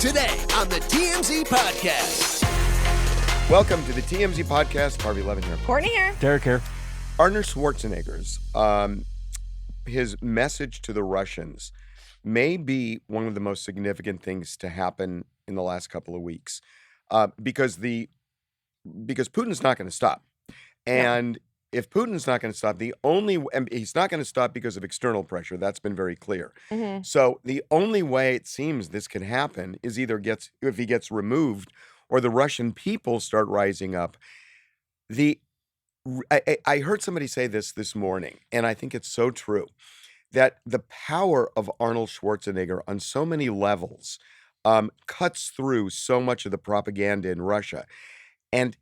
Today on the TMZ Podcast. Welcome to the TMZ Podcast. Harvey Levin here. Courtney here. Derek here. Arnold Schwarzenegger's, his message to the Russians may be one of the most significant things to happen in the last couple of weeks, because Putin's not going to stop. And if Putin's not going to stop, he's not going to stop because of external pressure. That's been very clear. Mm-hmm. So the only way it seems this can happen is either if he gets removed or the Russian people start rising up. I heard somebody say this morning, and I think it's so true, that the power of Arnold Schwarzenegger on so many levels cuts through so much of the propaganda in Russia. And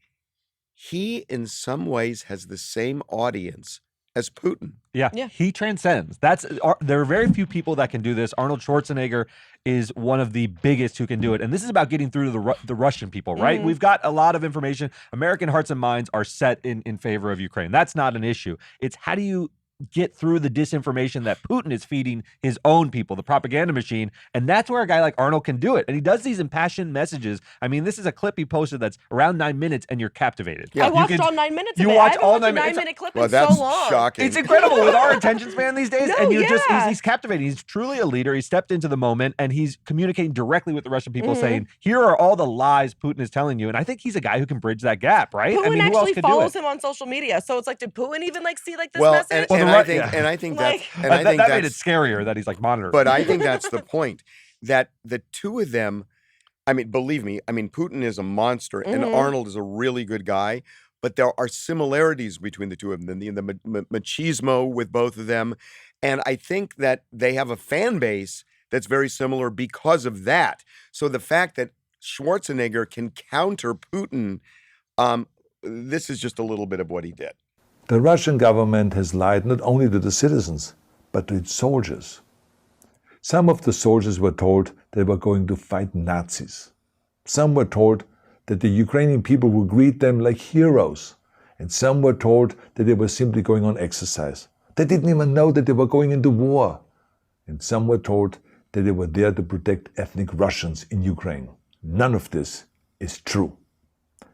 he, in some ways, has the same audience as Putin. Yeah, he transcends. There are very few people that can do this. Arnold Schwarzenegger is one of the biggest who can do it. And this is about getting through to the Russian people, right? Mm-hmm. We've got a lot of information. American hearts and minds are set in favor of Ukraine. That's not an issue. It's how do you get through the disinformation that Putin is feeding his own people, the propaganda machine. And that's where a guy like Arnold can do it. And he does these impassioned messages. I mean, this is a clip he posted that's around 9 minutes and you're captivated. Yeah. I watched all 9 minutes of it. You watched all 9 minutes. 9-minute clip well, in that's so long. Shocking. It's incredible with our attention span these days. No, and he's captivating. He's truly a leader. He stepped into the moment and he's communicating directly with the Russian people saying, here are all the lies Putin is telling you. And I think he's a guy who can bridge that gap, right? Putin who else actually could follows do it? him on social media. So it's like, did Putin even see this Well, message? and I think that made it scarier that he's monitoring. But I think that's the point, that the two of them, I mean, believe me, Putin is a monster and Arnold is a really good guy, but there are similarities between the two of them, the machismo with both of them. And I think that they have a fan base that's very similar because of that. So the fact that Schwarzenegger can counter Putin, this is just a little bit of what he did. The Russian government has lied not only to the citizens, but to its soldiers. Some of the soldiers were told they were going to fight Nazis. Some were told that the Ukrainian people would greet them like heroes. And some were told that they were simply going on exercise. They didn't even know that they were going into war. And some were told that they were there to protect ethnic Russians in Ukraine. None of this is true.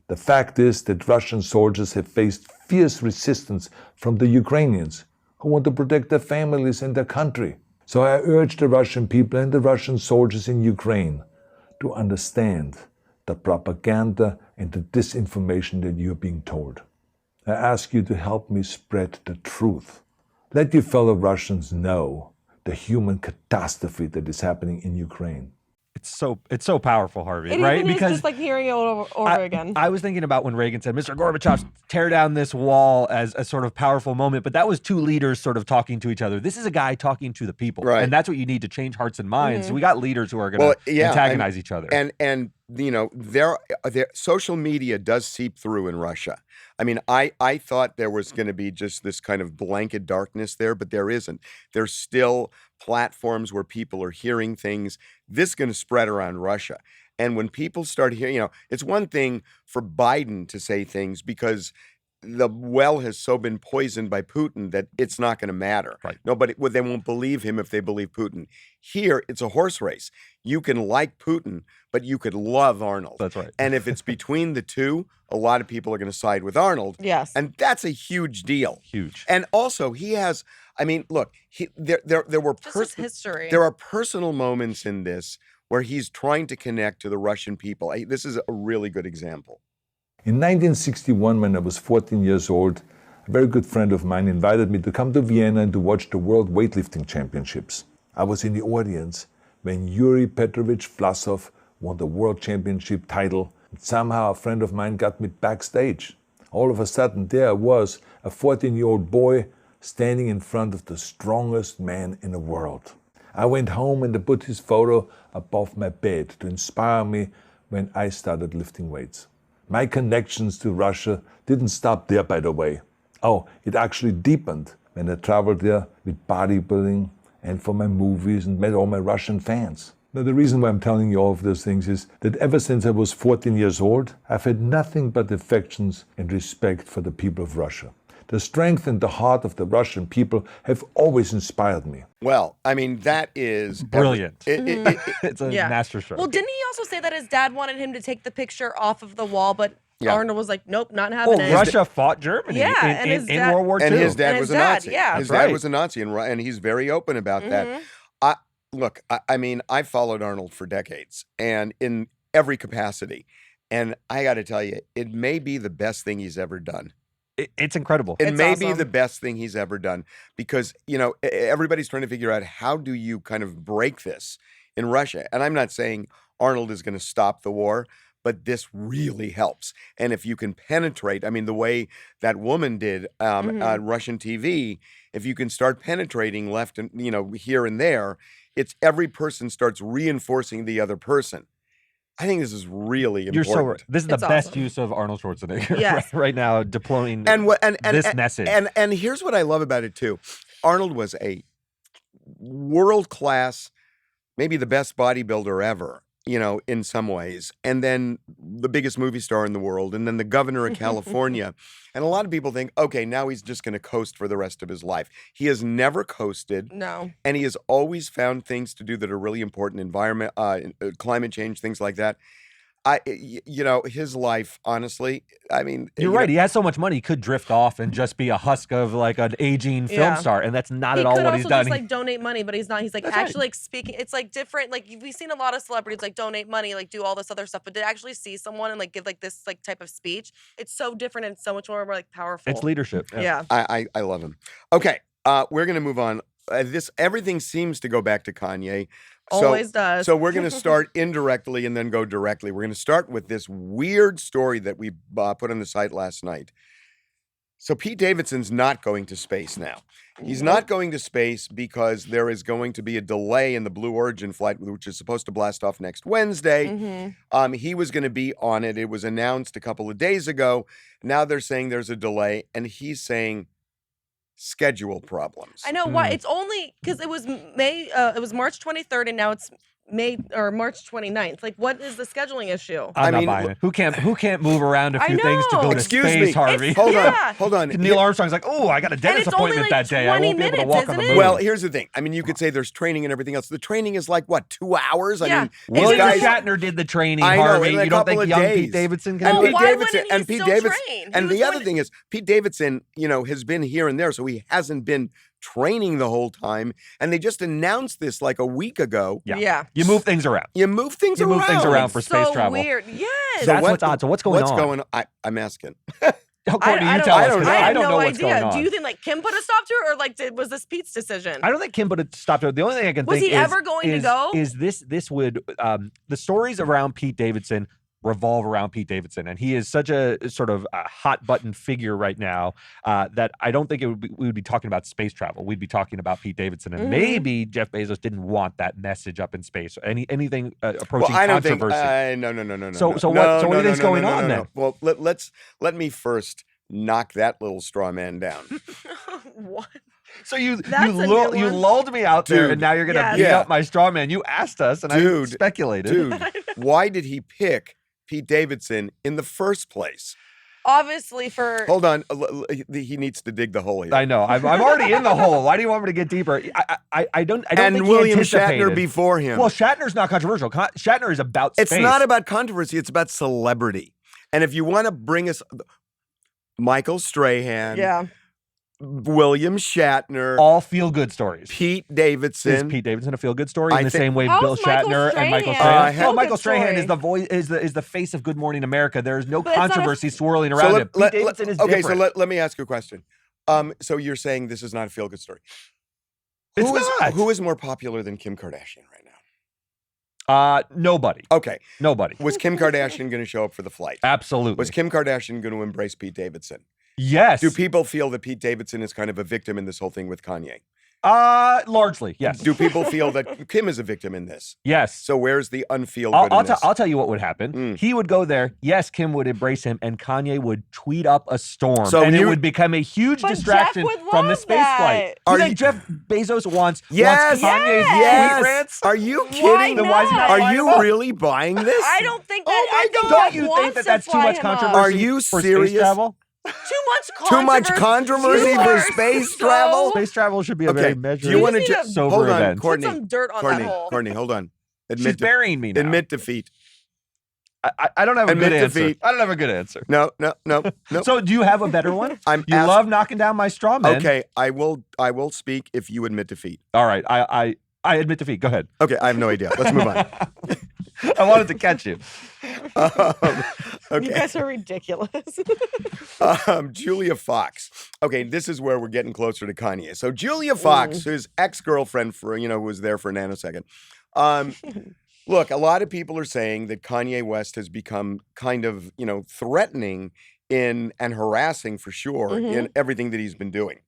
The fact is that Russian soldiers have faced fierce resistance from the Ukrainians who want to protect their families and their country. So I urge the Russian people and the Russian soldiers in Ukraine to understand the propaganda and the disinformation that you're being told. I ask you to help me spread the truth. Let your fellow Russians know the human catastrophe that is happening in Ukraine. It's so powerful, Harvey, It right? even is Because just hearing it over again. I was thinking about when Reagan said, Mr. Gorbachev, tear down this wall as a sort of powerful moment. But that was two leaders sort of talking to each other. This is a guy talking to the people. Right. And that's what you need to change hearts and minds. So we got leaders who are going to antagonize each other. And their social media does seep through in Russia. I thought there was going to be just this kind of blanket darkness there, but there isn't. There's still platforms where people are hearing things. This is going to spread around Russia. And when people start hearing, it's one thing for Biden to say things because the well has so been poisoned by Putin that it's not going to matter. Right. They won't believe him if they believe Putin. Here, it's a horse race. You can like Putin, but you could love Arnold. That's right. And if it's between the two, a lot of people are going to side with Arnold. Yes. And that's a huge deal. Huge. And also, he has, look, there were Just his history. There are personal moments in this where he's trying to connect to the Russian people. This is a really good example. In 1961, when I was 14 years old, a very good friend of mine invited me to come to Vienna and to watch the World Weightlifting Championships. I was in the audience when Yuri Petrovich Vlasov won the World Championship title. And somehow a friend of mine got me backstage. All of a sudden, there I was, a 14-year-old boy standing in front of the strongest man in the world. I went home and I put his photo above my bed to inspire me when I started lifting weights. My connections to Russia didn't stop there, by the way. Oh, it actually deepened when I traveled there with bodybuilding and for my movies and met all my Russian fans. Now, the reason why I'm telling you all of those things is that ever since I was 14 years old, I've had nothing but affections and respect for the people of Russia. The strength and the heart of the Russian people have always inspired me. Well, I mean, that is Brilliant. It's a Yeah. masterstroke. Well, didn't he also say that his dad wanted him to take the picture off of the wall, but Yeah. Arnold was like, nope, not having Well, it. Russia fought Germany Yeah, and in, his in dad- World War II. And his dad And was his a dad, Nazi. yeah. His That's dad right. was a Nazi, and he's very open about that. Look, I mean, I followed Arnold for decades, and in every capacity, and I got to tell you, it may be the best thing he's ever done. It's incredible. It It's may be awesome. the best thing he's ever done because, everybody's trying to figure out how do you kind of break this in Russia. And I'm not saying Arnold is going to stop the war, but this really helps. And if you can penetrate, I mean, the way that woman did on Russian TV, if you can start penetrating left and, here and there, it's every person starts reinforcing the other person. I think this is really important. You're so right. This is the It's best awesome. use of Arnold Schwarzenegger Yes. right now, deploying and this message. And here's what I love about it too. Arnold was a world-class, maybe the best bodybuilder ever, in some ways. And then the biggest movie star in the world, and then the governor of California. And a lot of people think, okay, now he's just going to coast for the rest of his life. He has never coasted. No. And he has always found things to do that are really important, environment, climate change, things like that. His life, honestly, I mean, You're right. He has so much money, he could drift off and just be a husk of like an aging film Yeah. star, and that's not He at all could what also he's done. just like donate money, but he's not. He's like That's actually right. like speaking. It's like different. Like we've seen a lot of celebrities like donate money, like do all this other stuff, but to actually see someone and like give like this like type of speech, it's so different and so much more like powerful. It's leadership. Yeah. I love him. Okay, we're going to move on. Everything seems to go back to Kanye. Always does. So we're going to start indirectly and then go directly. We're going to start with this weird story that we put on the site last night. So Pete Davidson's not going to space now. He's not going to space because there is going to be a delay in the Blue Origin flight, which is supposed to blast off next Wednesday. He was going to be on it. It was announced a couple of days ago. Now they're saying there's a delay, and he's saying schedule problems. I know why. It's only because it was it was March 23rd, and now it's March 29th. Like, what is the scheduling issue? I'm I not mean, buying it. Who can't move around a I few things to know. go to Excuse space, me. Harvey? Hold on. Neil Armstrong's like, oh, I got a dentist it's only, appointment like, that day. I 20 won't be able to minutes, walk on the isn't it? moon. Well, here's the thing. I mean, you could say there's training and everything else. The training is like, what, 2 hours? I Yeah. mean, It's these William guys... Shatner did the training, I know, Harvey. in a You don't couple think of young days. Pete Davidson can And Well, do Pete it? why Davidson, wouldn't he and Pete still Davidson, train? He and was the other going to- thing is, Pete Davidson, has been here and there, so he hasn't been training the whole time. And they just announced this like a week ago. Yeah. You move things around. You move things You around. move things around for It's space so travel. weird. Yes. So that's what's odd. So what's going on? I'm asking. Oh, Courtney, you don't- tell us, don't 'cause know. I I have don't no know what's idea. going on. Do you think like Kim put a stop to it, or like was this Pete's decision? I don't think Kim put a stop to it. The only thing I can Was think he is, ever going to go? Is this would the stories around Pete Davidson revolve around Pete Davidson, and he is such a sort of a hot button figure right now that I don't think we would be talking about space travel. We'd be talking about Pete Davidson, and maybe Jeff Bezos didn't want that message up in space. Anything approaching Well, I don't think. controversy. No. So what do you think's going on then? Well, let me first knock that little straw man down. What? So you That's a new one. lulled me out there, Dude. and now you're gonna Yes. beat Yeah. up my straw man. You asked us, and I Dude. speculated. Dude, why did he pick Pete Davidson in the first place? Obviously, for Hold on, he needs to dig the hole here. I know. I'm already in the hole. Why do you want me to get deeper? I don't and think William he anticipated. Shatner before him. Well, Shatner's not controversial. Shatner is about space. It's not about controversy. It's about celebrity. And if you want to bring us Michael Strahan, yeah. William Shatner, all feel-good stories. Pete Is Davidson. Pete Davidson a feel-good story I in the think- same way How's Bill Michael Shatner and Michael Strahan? Strahan? Hell, Michael Feel-good Strahan story. is the voice, is the face of Good Morning America. There is no But it's not a- controversy swirling around him. Pete Davidson is okay, different. so let me ask you a question. So you're saying this is not a feel-good story? It's not. Who is more popular than Kim Kardashian right now? Nobody. Okay, Nobody. was Kim Kardashian going to show up for the flight? Absolutely. Was Kim Kardashian going to embrace Pete Davidson? Yes. Do people feel that Pete Davidson is kind of a victim in this whole thing with Kanye? Largely, yes. Do people feel that Kim is a victim in this? Yes. So where's the unfeel good in this? I'll tell you what would happen. Mm. He would go there. Yes, Kim would embrace him, and Kanye would tweet up a storm, So and it you- would become a huge But Jeff distraction would from the love space that. flight. Are You think you- Jeff Bezos wants Yes, Kanye's yes. tweet rants? Are you Why kidding? Then why is he not Are flying you him up? really buying this? I don't think that. Oh my I think God. Don't Jeff you think wants that to that's too fly much him up. controversy Are you for serious? space travel? Too much controversy You for are space so- travel? Space travel should be a very measured, Do you want need to to sober hold on, event. Courtney? Put some dirt on that hole. Courtney, hold on. She's burying me now. Admit defeat. I don't have a good Admit answer. defeat. I don't have a good answer. No. So do you have a better one? You ask- love knocking down my straw man. Okay, I will speak if you admit defeat. All right. I admit defeat. Go ahead. Okay, I have no idea. Let's move on. I wanted to catch you. You guys are ridiculous. Julia Fox. Okay, this is where we're getting closer to Kanye. So Julia Fox, his ex-girlfriend who was there for a nanosecond. Look, a lot of people are saying that Kanye West has become kind of, threatening and harassing for sure in everything that he's been doing.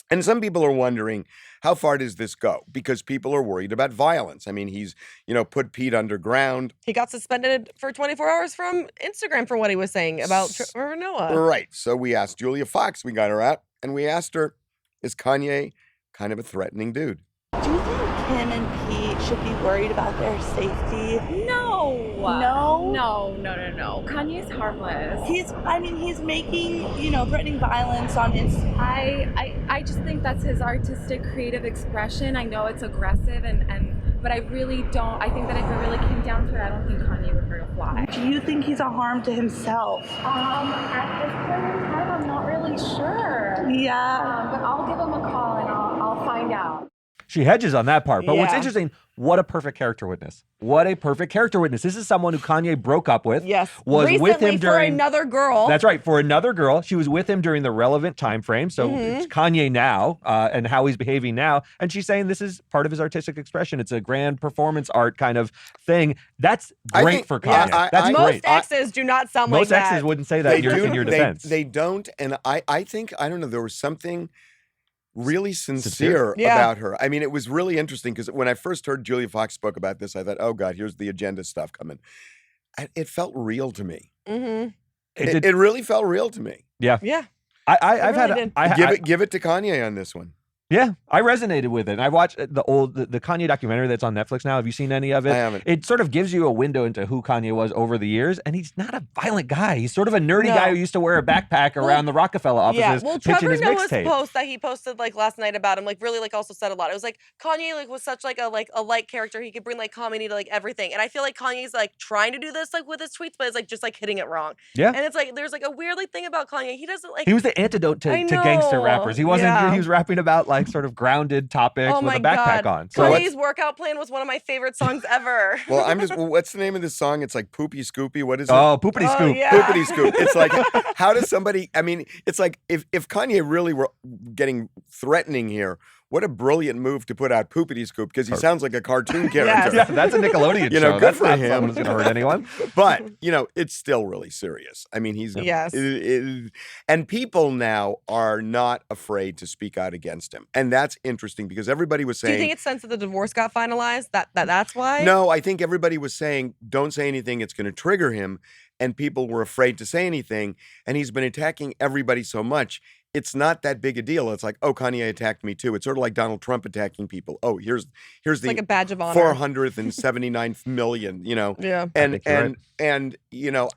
And some people are wondering, how far does this go? Because people are worried about violence. I mean, he's, put Pete underground. He got suspended for 24 hours from Instagram for what he was saying about Trevor Noah. Right. So we asked Julia Fox, we got her out, and we asked her, is Kanye kind of a threatening dude? Do you think Kim and Pete should be worried about their safety? No. No? No. Kanye's harmless. He's making, threatening violence on Instagram. I just think that's his artistic, creative expression. I know it's aggressive, but I really don't. I think that if it really came down to it, I don't think Kanye would hurt a fly. Do you think he's a harm to himself? At this point in time, I'm not really sure. Yeah. But I'll give him a call and I'll find out. She hedges on that part. But what's Yeah. interesting, what a perfect character witness. What a perfect character witness. This is someone who Kanye broke up with. Yes. Was Recently with him for during another girl. That's right, for another girl. She was with him during the relevant time frame. So it's Kanye now and how he's behaving now. And she's saying this is part of his artistic expression. It's a grand performance art kind of thing. That's great for Kanye. That's Most great. exes do not sound like Most that. exes wouldn't say that in your defense. They don't. And I think, I don't know, there was something really sincere Yeah. about her. I mean, it was really interesting because when I first heard Julia Fox spoke about this, I thought, oh God, here's the agenda stuff coming. It felt real to me. Mm-hmm. It really felt real to me. Yeah. Yeah. I've really had Give it to Kanye on this one. Yeah, I resonated with it. And I watched the Kanye documentary that's on Netflix now. Have you seen any of it? I haven't. It sort of gives you a window into who Kanye was over the years, and he's not a violent guy. He's sort of a nerdy guy who used to wear a backpack around the Rockefeller offices, Yeah, well, pitching Trevor his Noah's mixtape. post that he posted last night about him really also said a lot. It was Kanye was such a light character. He could bring comedy to everything, and I feel like Kanye's trying to do this with his tweets, but it's just hitting it wrong. Yeah, and it's there's a weird thing about Kanye. He doesn't He was the antidote to gangster rappers. He wasn't. Yeah. He was rapping about sort of grounded topics Oh with a my backpack God. on. So Kanye's workout plan was one of my favorite songs ever. Well, what's the name of this song? It's like Poopy Scoopy. What is it? Oh, Poopity Scoop. yeah. Poopity Scoop. It's like, how does somebody, I mean, it's like if Kanye really were getting threatening here, what a brilliant move to put out Poopity Scoop because he sounds like a cartoon character. Yeah, that's a Nickelodeon show. Good That's for not him. someone who's going to hurt anyone. But, it's still really serious. I mean, he's Yes. and people now are not afraid to speak out against him. And that's interesting because everybody was Do saying you think it's since the divorce got finalized that's why? No, I think everybody was saying don't say anything, it's going to trigger him, and people were afraid to say anything, and he's been attacking everybody so much. It's not that big a deal. It's like, oh, Kanye attacked me too. It's sort of like Donald Trump attacking people. Oh, here's the like a badge of honor. 479th million, Yeah. And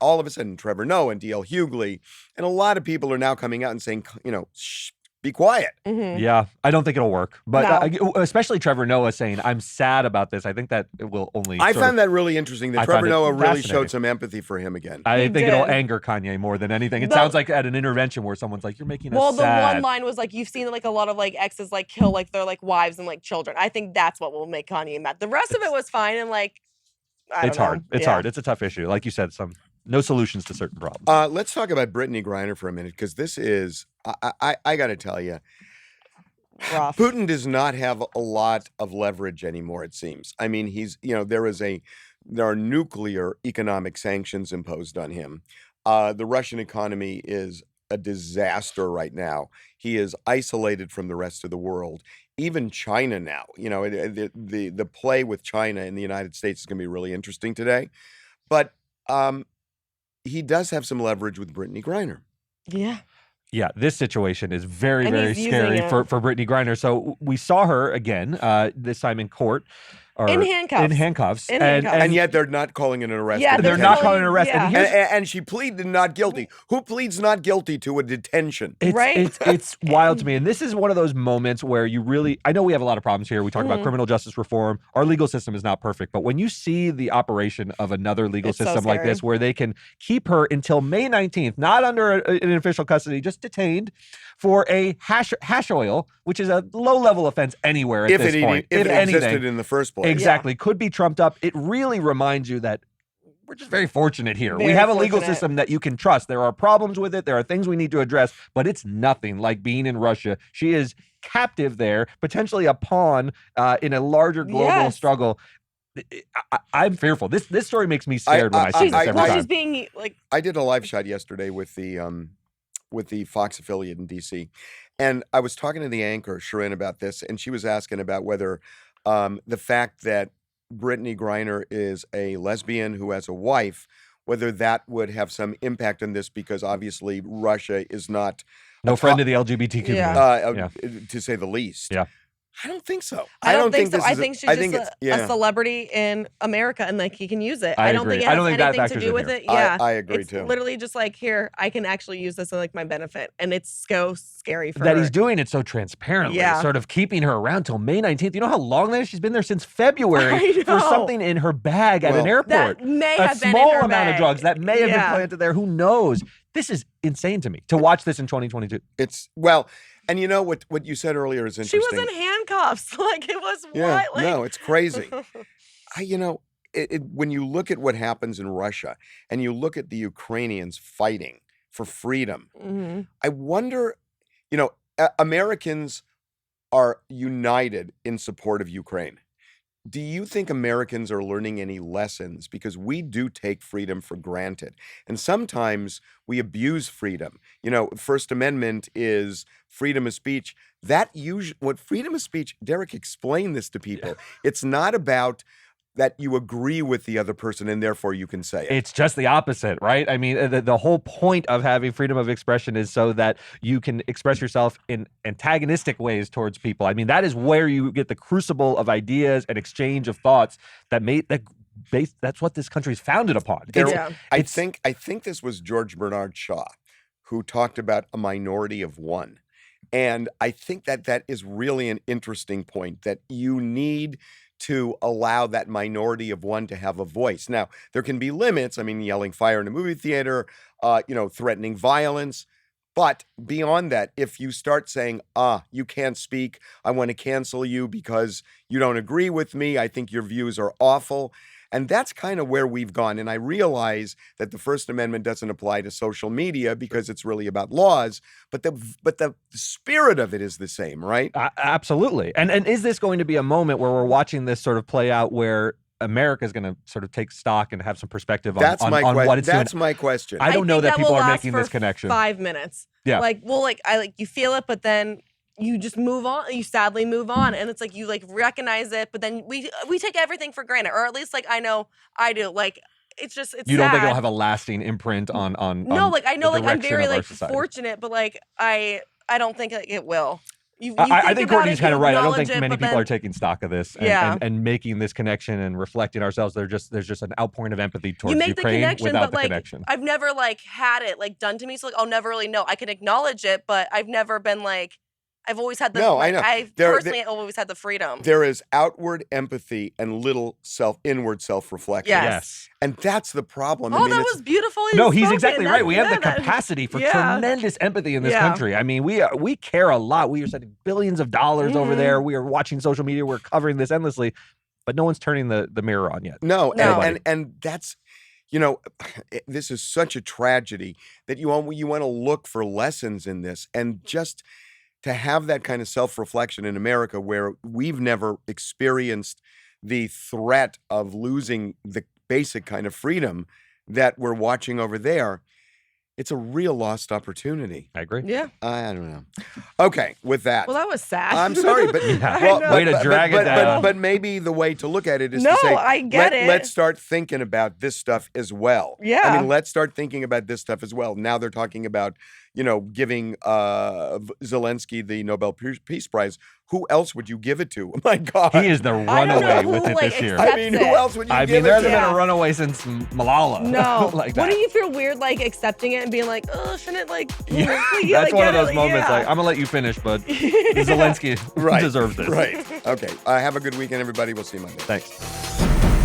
all of a sudden Trevor Noah and D.L. Hughley and a lot of people are now coming out and saying, shh, be quiet. Mm-hmm. Yeah, I don't think it'll work. But No. especially Trevor Noah saying, I'm sad about this. I think that it will only. I found that really interesting that I Trevor found it Noah really fascinating. showed some empathy for him again. I He think it'll did. anger Kanye more than anything. It The- sounds like at an intervention where someone's like, "You're making us Well, the sad." one line was you've seen a lot of exes kill their wives and children. I think that's what will make Kanye mad. The rest of it was fine and I don't It's hard. know. It's Yeah. hard. It's a tough issue. Like you said, no solutions to certain problems. Let's talk about Brittney Griner for a minute because this is I got to tell you. Rough. Putin does not have a lot of leverage anymore, it seems. I mean, there are nuclear economic sanctions imposed on him. The Russian economy is a disaster right now. He is isolated from the rest of the world. Even China now, the play with China in the United States is going to be really interesting today. But he does have some leverage with Brittney Griner. Yeah. Yeah, this situation is very, And very he's using scary it. for Brittney Griner. So we saw her again, this time in court. are In handcuffs. In handcuffs. In handcuffs. And yet they're not calling it an arrest. Yeah, but they're they're not detention. calling it an arrest. Yeah. And here's And she pleaded not guilty. Who pleads not guilty to a detention? It's wild to me. And this is one of those moments where you really, I know we have a lot of problems here. We talk about criminal justice reform. Our legal system is not perfect. But when you see the operation of another legal It's so system like scary. this, where they can keep her until May 19th, not under an official custody, just detained for a hash oil, which is a low-level offense anywhere at this point. If it anything. existed in the first place. Exactly. Could be trumped up. It really reminds you that we're just very fortunate here. We Very have a legal fortunate. system that you can trust. There are problems with it. There are things we need to address, but it's nothing like being in Russia. She is captive there, potentially a pawn in a larger global Yes. struggle. I'm fearful. This story makes me scared when I see this every Well, time. she's being like, I did a live shot yesterday with the Fox affiliate in DC, and I was talking to the anchor Sharon about this, and she was asking about whether the fact that Brittney Griner is a lesbian who has a wife, whether that would have some impact on this, because obviously Russia is not No friend of the LGBT community. Yeah. to say the least. Yeah. I don't think so. I don't think so. this I is think she's I think just it's- a celebrity in America, and like he can use it. I don't agree. think it I has don't think that anything to factors do in with here. it. Yeah, I agree it's too. literally just like, here, I can actually use this in like my benefit, and it's so scary for That her. he's doing it so transparently, Yeah. sort of keeping her around till May 19th. You know how long that is? She's been there since February I for know. something in her bag at an Well, airport. That may A have been in small her amount of bag. drugs that may have been Yeah. planted there. Who knows? This is insane to me to watch this in 2022. It's well, and you know what you said earlier is She interesting. was in handcuffs. Like it was Yeah, what? Like, no, it's crazy. When you look at what happens in Russia and you look at the Ukrainians fighting for freedom, Mhm. I wonder, Americans are united in support of Ukraine. Do you think Americans are learning any lessons? Because we do take freedom for granted. And sometimes we abuse freedom. First Amendment is freedom of speech. What freedom of speech, Derek, explain this to people. It's not about that you agree with the other person and therefore you can say it. It's just the opposite, right? I mean, the whole point of having freedom of expression is so that you can express yourself in antagonistic ways towards people. I mean, that is where you get the crucible of ideas and exchange of thoughts that's what this country is founded upon. Yeah. I think this was George Bernard Shaw who talked about a minority of one. And I think that is really an interesting point, that you need to allow that minority of one to have a voice. Now, there can be limits. I mean, yelling fire in a movie theater, threatening violence. But beyond that, if you start saying, you can't speak, I want to cancel you because you don't agree with me, I think your views are awful. And that's kind of where we've gone. And I realize that the First Amendment doesn't apply to social media because it's really about laws, but the spirit of it is the same, right? Absolutely. And is this going to be a moment where we're watching this sort of play out where America is going to sort of take stock and have some perspective on what it's doing? That's my question. I don't know think that people will are last making for this connection. 5 minutes. Yeah. You feel it, but then you just move on. You sadly move on, and it's like you recognize it, but then we take everything for granted, or at least I know I do. It's You don't think sad. it'll have a lasting imprint on No, I know, the I'm direction very of our society? fortunate, but I don't think it will. You I think about Courtney's it, kind you of right. I don't acknowledge think it, many but people then- are taking stock of this and making this connection and reflecting ourselves. There's just an outpouring of empathy towards You make Ukraine the connection, without but the connection. I've never had it done to me, so I'll never really know. I can acknowledge it, but I've never been I've always had the. No, I know. I've personally always had the freedom. There is outward empathy and little inward self-reflection. Yes. And that's the problem. Oh, that was beautiful. No, he's exactly right. We have the capacity for yeah. tremendous empathy in this Yeah. country. I mean, we care a lot. We are sending billions of dollars over Mhm. there. We are watching social media. We're covering this endlessly, but no one's turning the mirror on yet. No, No. and that's, this is such a tragedy that you want to look for lessons in this, and just to have that kind of self-reflection in America where we've never experienced the threat of losing the basic kind of freedom that we're watching over there. It's a real lost opportunity. I agree. Yeah. I don't know. Okay, with that. Well, that was sad. I'm sorry, but Yeah. Way to drag it down. But maybe the way to look at it is No, to say, I get it. Let's start thinking about this stuff as well. I Yeah. mean, let's start thinking about this stuff as well. Now they're talking about, giving Zelensky the Nobel Peace Prize, who else would you give it to? Oh my God. He is the I don't know runaway who, with it like, this year. accepts I mean, it. who else would you I give mean, there it hasn't to? been a runaway since Malala. No. like that. Wouldn't you feel weird, like, accepting it and being like, oh, shouldn't it, like, Yeah, you, that's like, one of get those it? moments. Yeah. Like, I'm gonna let you finish, but Zelensky Right. deserves this. Right. Okay. Have a good weekend, everybody. We'll see you Monday. Thanks.